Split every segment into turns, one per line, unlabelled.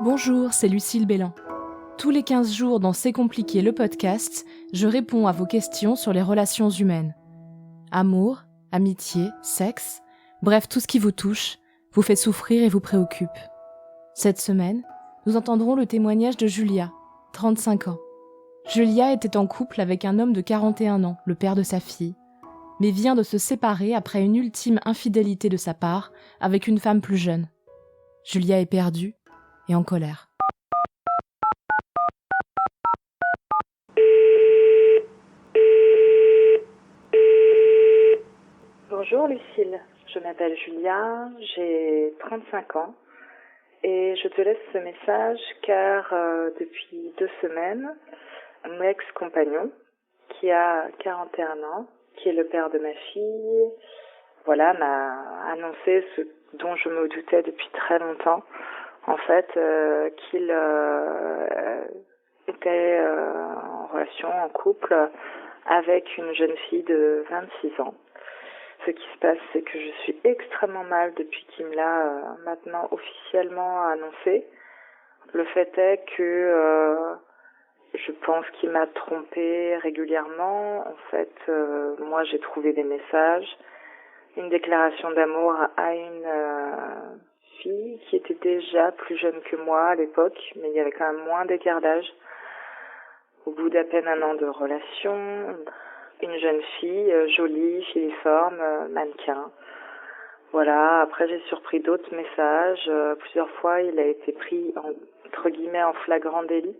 Bonjour, c'est Lucille Bélan. Tous les 15 jours dans C'est compliqué le podcast, je réponds à vos questions sur les relations humaines. Amour, amitié, sexe, bref tout ce qui vous touche, vous fait souffrir et vous préoccupe. Cette semaine, nous entendrons le témoignage de Julia, 35 ans. Julia était en couple avec un homme de 41 ans, le père de sa fille, mais vient de se séparer après une ultime infidélité de sa part avec une femme plus jeune. Julia est perdue et en colère.
Bonjour Lucille, je m'appelle Julia, j'ai 35 ans et je te laisse ce message car depuis 2 semaines, mon ex-compagnon qui a 41 ans, qui est le père de ma fille, m'a annoncé ce dont je me doutais depuis très longtemps, en fait, qu'il était en relation, en couple avec une jeune fille de 26 ans. Ce qui se passe, c'est que je suis extrêmement mal depuis qu'il me l'a maintenant officiellement annoncé. Le fait est que je pense qu'il m'a trompée régulièrement. En fait, moi, j'ai trouvé des messages, une déclaration d'amour à une fille qui était déjà plus jeune que moi à l'époque, mais il y avait quand même moins d'écart d'âge. Au bout d'à peine 1 an de relation, une jeune fille, jolie, filiforme, mannequin. Voilà, après j'ai surpris d'autres messages. Plusieurs fois, il a été pris, entre guillemets, en flagrant délit.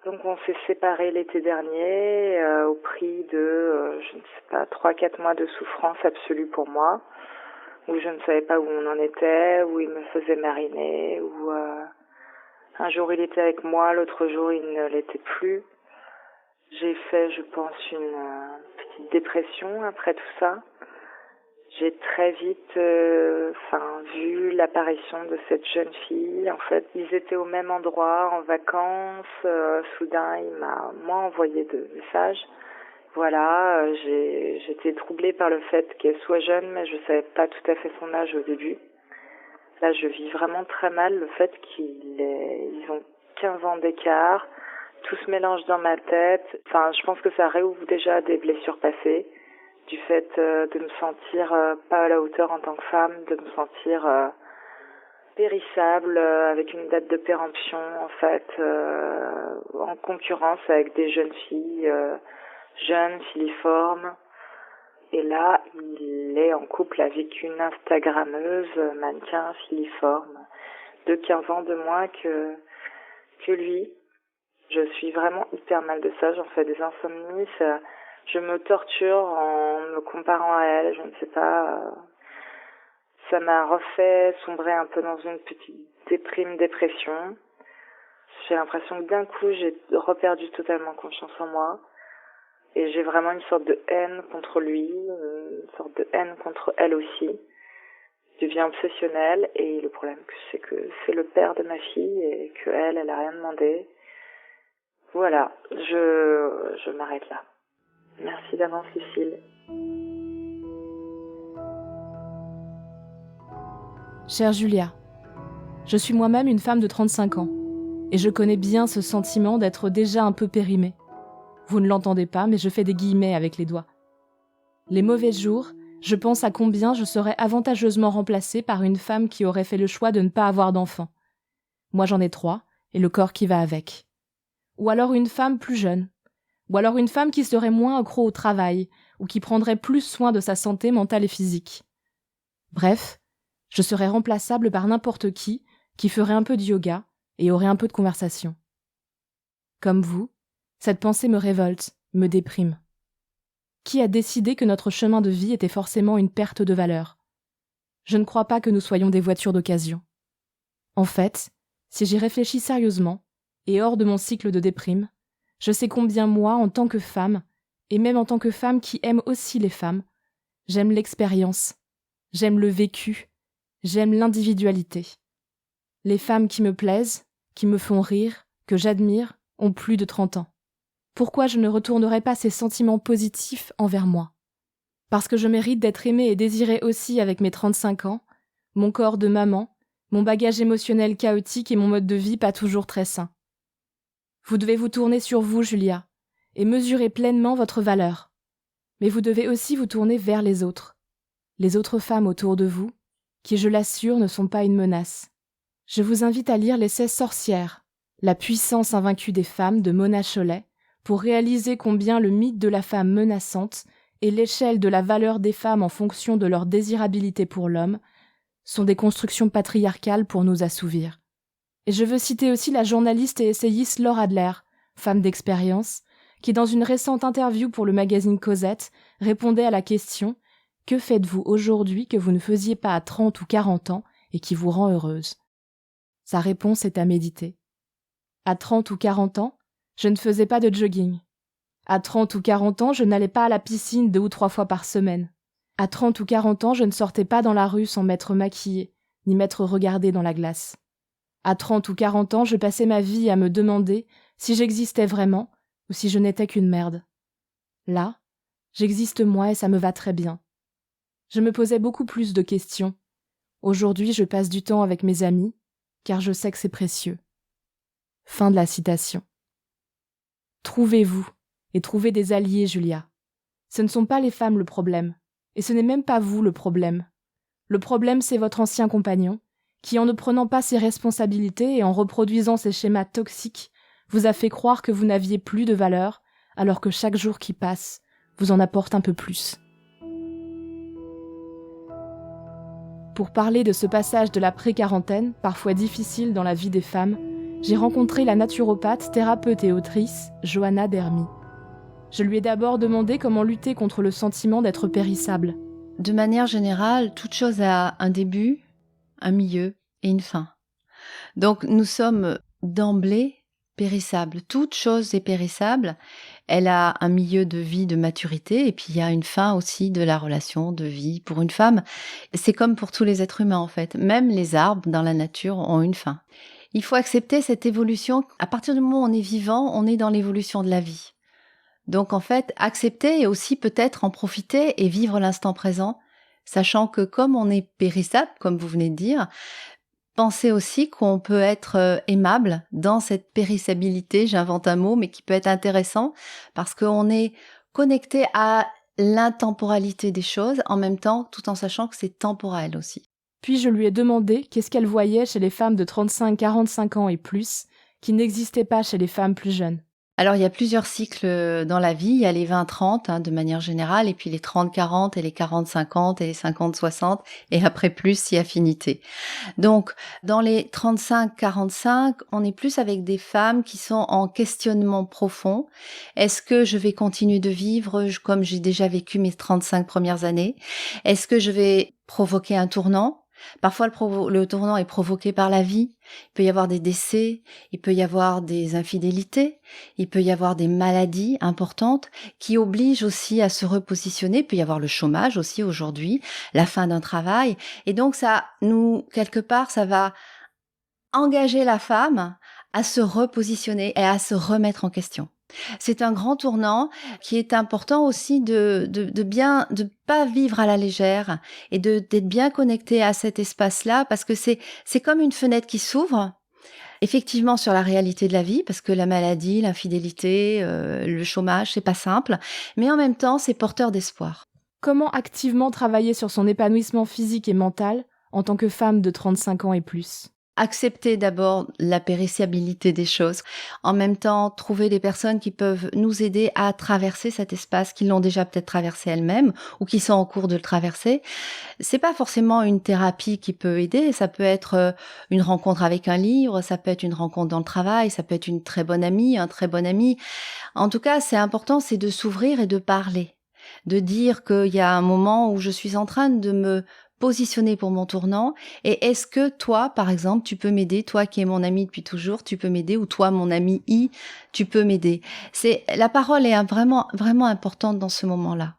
Donc on s'est séparés l'été dernier au prix de, 3-4 mois de souffrance absolue pour moi, où je ne savais pas où on en était, où il me faisait mariner, où un jour il était avec moi, l'autre jour il ne l'était plus. J'ai fait, je pense, une petite dépression après tout ça. J'ai très vite vu l'apparition de cette jeune fille. En fait, ils étaient au même endroit, en vacances. Soudain, il m'a, moi, envoyé de messages. Voilà, j'étais troublée par le fait qu'elle soit jeune, mais je savais pas tout à fait son âge au début. Là, je vis vraiment très mal le fait qu'ils ont 15 ans d'écart. Tout se mélange dans ma tête. Enfin, je pense que ça réouvre déjà des blessures passées, du fait de me sentir pas à la hauteur en tant que femme, de me sentir périssable, avec une date de péremption, en fait, en concurrence avec des jeunes filles, jeunes, filiformes. Et là, il est en couple avec une Instagrammeuse, mannequin, filiforme, de 15 ans de moins que lui. Je suis vraiment hyper mal de ça, j'en fais des insomnies, je me torture en me comparant à elle, je ne sais pas. Ça m'a refait sombrer un peu dans une petite dépression. J'ai l'impression que d'un coup, j'ai reperdu totalement confiance en moi. Et j'ai vraiment une sorte de haine contre lui, une sorte de haine contre elle aussi. Je deviens obsessionnelle et le problème, c'est que c'est le père de ma fille et qu'elle a rien demandé. Voilà, je m'arrête là. Merci d'avance, Lucille.
Chère Julia, je suis moi-même une femme de 35 ans et je connais bien ce sentiment d'être déjà un peu périmée. Vous ne l'entendez pas, mais je fais des guillemets avec les doigts. Les mauvais jours, je pense à combien je serais avantageusement remplacée par une femme qui aurait fait le choix de ne pas avoir d'enfant. Moi j'en ai 3, et le corps qui va avec. Ou alors une femme plus jeune. Ou alors une femme qui serait moins accro au travail, ou qui prendrait plus soin de sa santé mentale et physique. Bref, je serais remplaçable par n'importe qui ferait un peu de yoga et aurait un peu de conversation. Comme vous, cette pensée me révolte, me déprime. Qui a décidé que notre chemin de vie était forcément une perte de valeur ? Je ne crois pas que nous soyons des voitures d'occasion. En fait, si j'y réfléchis sérieusement, et hors de mon cycle de déprime, je sais combien moi, en tant que femme, et même en tant que femme qui aime aussi les femmes, j'aime l'expérience, j'aime le vécu, j'aime l'individualité. Les femmes qui me plaisent, qui me font rire, que j'admire, ont plus de 30 ans. Pourquoi je ne retournerais pas ces sentiments positifs envers moi ? Parce que je mérite d'être aimée et désirée aussi avec mes 35 ans, mon corps de maman, mon bagage émotionnel chaotique et mon mode de vie pas toujours très sain. Vous devez vous tourner sur vous, Julia, et mesurer pleinement votre valeur. Mais vous devez aussi vous tourner vers les autres femmes autour de vous, qui, je l'assure, ne sont pas une menace. Je vous invite à lire l'essai Sorcières, la puissance invaincue des femmes de Mona Chollet, pour réaliser combien le mythe de la femme menaçante et l'échelle de la valeur des femmes en fonction de leur désirabilité pour l'homme sont des constructions patriarcales pour nous assouvir. Et je veux citer aussi la journaliste et essayiste Laure Adler, femme d'expérience, qui dans une récente interview pour le magazine Cosette répondait à la question « Que faites-vous aujourd'hui que vous ne faisiez pas à 30 ou 40 ans et qui vous rend heureuse ?» Sa réponse est à méditer. À 30 ou 40 ans, je ne faisais pas de jogging. À 30 ou 40 ans, je n'allais pas à la piscine 2 ou 3 fois par semaine. À 30 ou 40 ans, je ne sortais pas dans la rue sans m'être maquillée, ni m'être regardée dans la glace. À 30 ou 40 ans, je passais ma vie à me demander si j'existais vraiment ou si je n'étais qu'une merde. Là, j'existe moi et ça me va très bien. Je me posais beaucoup plus de questions. Aujourd'hui, je passe du temps avec mes amis, car je sais que c'est précieux. Fin de la citation. Trouvez-vous et trouvez des alliés, Julia. Ce ne sont pas les femmes le problème, et ce n'est même pas vous le problème. Le problème, c'est votre ancien compagnon, qui, en ne prenant pas ses responsabilités et en reproduisant ses schémas toxiques, vous a fait croire que vous n'aviez plus de valeur, alors que chaque jour qui passe vous en apporte un peu plus. Pour parler de ce passage de la pré-quarantaine, parfois difficile dans la vie des femmes, j'ai rencontré la naturopathe, thérapeute et autrice Johanna Dermy. Je lui ai d'abord demandé comment lutter contre le sentiment d'être périssable.
De manière générale, toute chose a un début, un milieu et une fin. Donc nous sommes d'emblée périssables. Toute chose est périssable. Elle a un milieu de vie, de maturité, et puis il y a une fin aussi de la relation de vie pour une femme. C'est comme pour tous les êtres humains en fait. Même les arbres dans la nature ont une fin. Il faut accepter cette évolution. À partir du moment où on est vivant, on est dans l'évolution de la vie. Donc en fait, accepter et aussi peut-être en profiter et vivre l'instant présent, sachant que comme on est périssable, comme vous venez de dire, pensez aussi qu'on peut être aimable dans cette périssabilité, j'invente un mot, mais qui peut être intéressant parce qu'on est connecté à l'intemporalité des choses en même temps, tout en sachant que c'est temporel aussi.
Puis je lui ai demandé qu'est-ce qu'elle voyait chez les femmes de 35-45 ans et plus, qui n'existaient pas chez les femmes plus jeunes.
Alors, il y a plusieurs cycles dans la vie. Il y a les 20-30 de manière générale, et puis les 30-40 et les 40-50 et les 50-60, et après plus si affinité. Donc, dans les 35-45, on est plus avec des femmes qui sont en questionnement profond. Est-ce que je vais continuer de vivre comme j'ai déjà vécu mes 35 premières années? Est-ce que je vais provoquer un tournant? Parfois, le tournant est provoqué par la vie. Il peut y avoir des décès, il peut y avoir des infidélités, il peut y avoir des maladies importantes qui obligent aussi à se repositionner. Il peut y avoir le chômage aussi aujourd'hui, la fin d'un travail. Et donc, quelque part, ça va engager la femme à se repositionner et à se remettre en question. C'est un grand tournant qui est important aussi de pas vivre à la légère et d'être bien connecté à cet espace-là parce que c'est comme une fenêtre qui s'ouvre effectivement sur la réalité de la vie parce que la maladie, l'infidélité, le chômage, c'est pas simple, mais en même temps, c'est porteur d'espoir.
Comment activement travailler sur son épanouissement physique et mental en tant que femme de 35 ans et plus ?
Accepter d'abord la périssabilité des choses. En même temps, trouver des personnes qui peuvent nous aider à traverser cet espace, qui l'ont déjà peut-être traversé elles-mêmes ou qui sont en cours de le traverser. C'est pas forcément une thérapie qui peut aider. Ça peut être une rencontre avec un livre, ça peut être une rencontre dans le travail, ça peut être une très bonne amie, un très bon ami. En tout cas, c'est important, c'est de s'ouvrir et de parler. De dire qu'il y a un moment où je suis en train de me positionner pour mon tournant et est-ce que toi, par exemple, tu peux m'aider, toi qui es mon ami depuis toujours, tu peux m'aider ou toi, mon ami I, tu peux m'aider. La parole est vraiment, vraiment importante dans ce moment-là.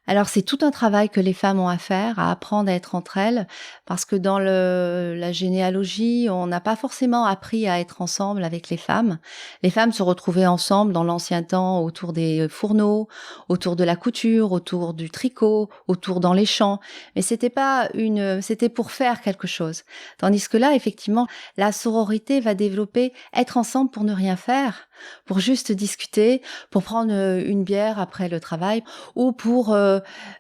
Alors c'est tout un travail que les femmes ont à faire, à apprendre à être entre elles, parce que dans la généalogie, on n'a pas forcément appris à être ensemble avec les femmes. Les femmes se retrouvaient ensemble dans l'ancien temps autour des fourneaux, autour de la couture, autour du tricot, autour dans les champs. Mais c'était pour faire quelque chose. Tandis que là, effectivement, la sororité va développer être ensemble pour ne rien faire, pour juste discuter, pour prendre une bière après le travail, ou pour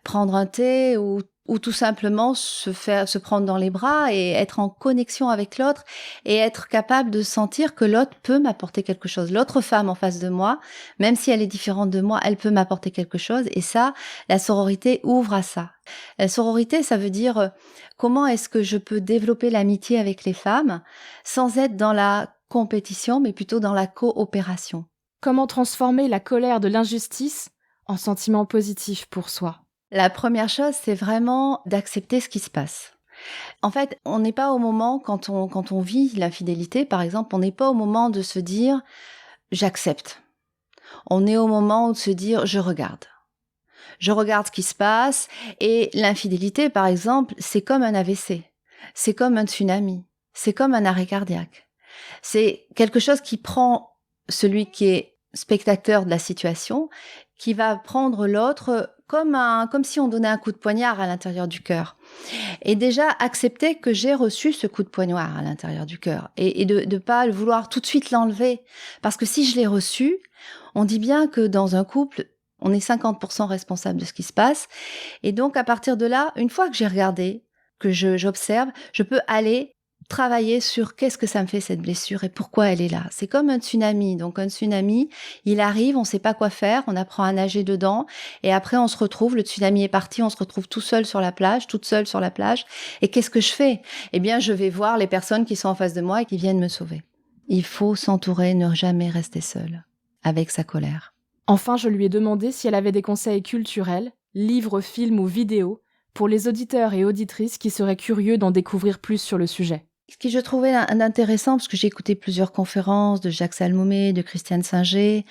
prendre un thé, ou tout simplement se prendre dans les bras et être en connexion avec l'autre et être capable de sentir que l'autre peut m'apporter quelque chose. L'autre femme en face de moi, même si elle est différente de moi, elle peut m'apporter quelque chose, et ça, la sororité ouvre à ça. La sororité, ça veut dire comment est-ce que je peux développer l'amitié avec les femmes sans être dans la compétition, mais plutôt dans la coopération.
Comment transformer la colère de l'injustice en sentiment positif pour soi?
La première chose, c'est vraiment d'accepter ce qui se passe. En fait, on n'est pas au moment, quand on vit l'infidélité, par exemple, on n'est pas au moment de se dire « j'accepte ». On est au moment de se dire « je regarde ». Je regarde ce qui se passe, et l'infidélité, par exemple, c'est comme un AVC, c'est comme un tsunami, c'est comme un arrêt cardiaque. C'est quelque chose qui prend celui qui est spectateur de la situation, qui va prendre l'autre comme si on donnait un coup de poignard à l'intérieur du cœur. Et déjà, accepter que j'ai reçu ce coup de poignard à l'intérieur du cœur, et de pas vouloir tout de suite l'enlever. Parce que si je l'ai reçu, on dit bien que dans un couple, on est 50% responsable de ce qui se passe. Et donc, à partir de là, une fois que j'ai regardé, que j'observe, je peux aller travailler sur qu'est-ce que ça me fait cette blessure et pourquoi elle est là. C'est comme un tsunami. Donc un tsunami, il arrive, on ne sait pas quoi faire, on apprend à nager dedans, et après on se retrouve, le tsunami est parti, on se retrouve tout seul sur la plage, toute seule sur la plage. Et qu'est-ce que je fais? Eh bien, je vais voir les personnes qui sont en face de moi et qui viennent me sauver. Il faut s'entourer, ne jamais rester seul avec sa colère.
Enfin, je lui ai demandé si elle avait des conseils culturels, livres, films ou vidéos, pour les auditeurs et auditrices qui seraient curieux d'en découvrir plus sur le sujet.
Ce que je trouvais intéressant, parce que j'ai écouté plusieurs conférences de Jacques Salomé, de Christiane Singer,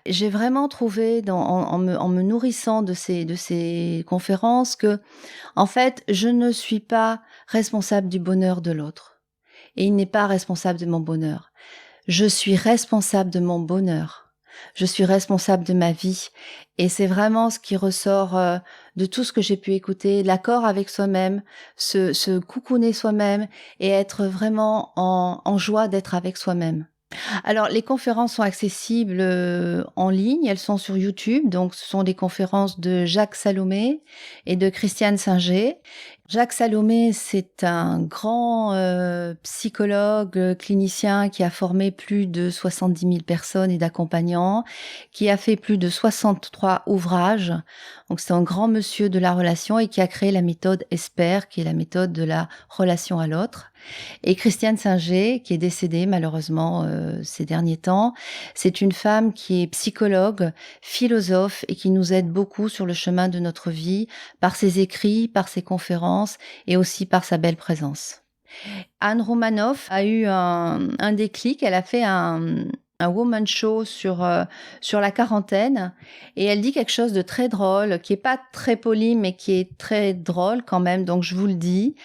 j'ai vraiment trouvé, en me nourrissant de ces conférences, que, en fait, je ne suis pas responsable du bonheur de l'autre. Et il n'est pas responsable de mon bonheur. Je suis responsable de mon bonheur. Je suis responsable de ma vie. Et c'est vraiment ce qui ressort de tout ce que j'ai pu écouter, l'accord avec soi-même, se coucouner soi-même et être vraiment en joie d'être avec soi-même. Alors, les conférences sont accessibles en ligne, elles sont sur YouTube, donc ce sont des conférences de Jacques Salomé et de Christiane Singer. Jacques Salomé, c'est un grand psychologue, clinicien qui a formé plus de 70 000 personnes et d'accompagnants, qui a fait plus de 63 ouvrages. Donc c'est un grand monsieur de la relation et qui a créé la méthode ESPER, qui est la méthode de la relation à l'autre. Et Christiane Singer, qui est décédée malheureusement ces derniers temps, c'est une femme qui est psychologue, philosophe et qui nous aide beaucoup sur le chemin de notre vie par ses écrits, par ses conférences et aussi par sa belle présence. Anne Romanoff a eu un déclic, elle a fait un woman show sur la quarantaine, et elle dit quelque chose de très drôle, qui est pas très poli, mais qui est très drôle quand même, donc je vous le dis.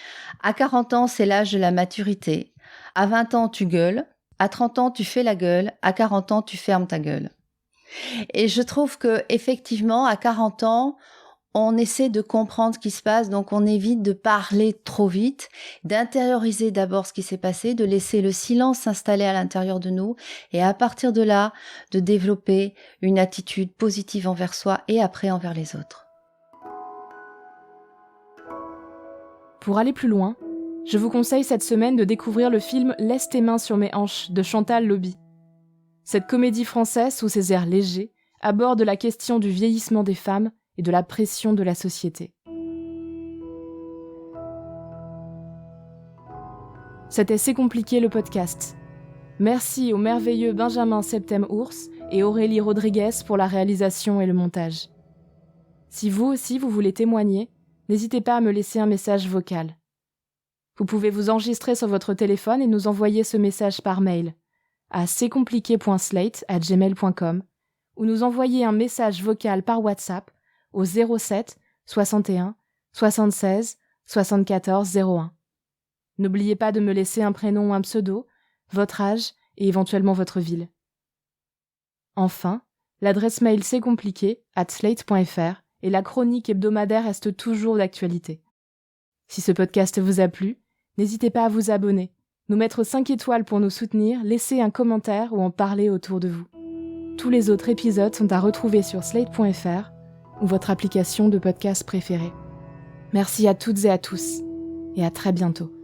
À 40 ans, c'est l'âge de la maturité. À 20 ans, tu gueules. À 30 ans, tu fais la gueule. À 40 ans, tu fermes ta gueule. Et je trouve que, effectivement, à 40 ans, on essaie de comprendre ce qui se passe, donc on évite de parler trop vite, d'intérioriser d'abord ce qui s'est passé, de laisser le silence s'installer à l'intérieur de nous, et à partir de là, de développer une attitude positive envers soi et après envers les autres.
Pour aller plus loin, je vous conseille cette semaine de découvrir le film « Laisse tes mains sur mes hanches » de Chantal Lobby. Cette comédie française, sous ses airs légers, aborde la question du vieillissement des femmes et de la pression de la société. C'était C'est compliqué le podcast. Merci aux merveilleux Benjamin Septem-Ours et Aurélie Rodriguez pour la réalisation et le montage. Si vous aussi vous voulez témoigner, n'hésitez pas à me laisser un message vocal. Vous pouvez vous enregistrer sur votre téléphone et nous envoyer ce message par mail à cetcompliqué.slate@gmail.com ou nous envoyer un message vocal par WhatsApp au 07 61 76 74 01. N'oubliez pas de me laisser un prénom ou un pseudo, votre âge et éventuellement votre ville. Enfin, l'adresse mail c'est compliqué @slate.fr et la chronique hebdomadaire reste toujours d'actualité. Si ce podcast vous a plu, n'hésitez pas à vous abonner, nous mettre 5 étoiles pour nous soutenir, laisser un commentaire ou en parler autour de vous. Tous les autres épisodes sont à retrouver sur slate.fr ou votre application de podcast préférée. Merci à toutes et à tous, et à très bientôt.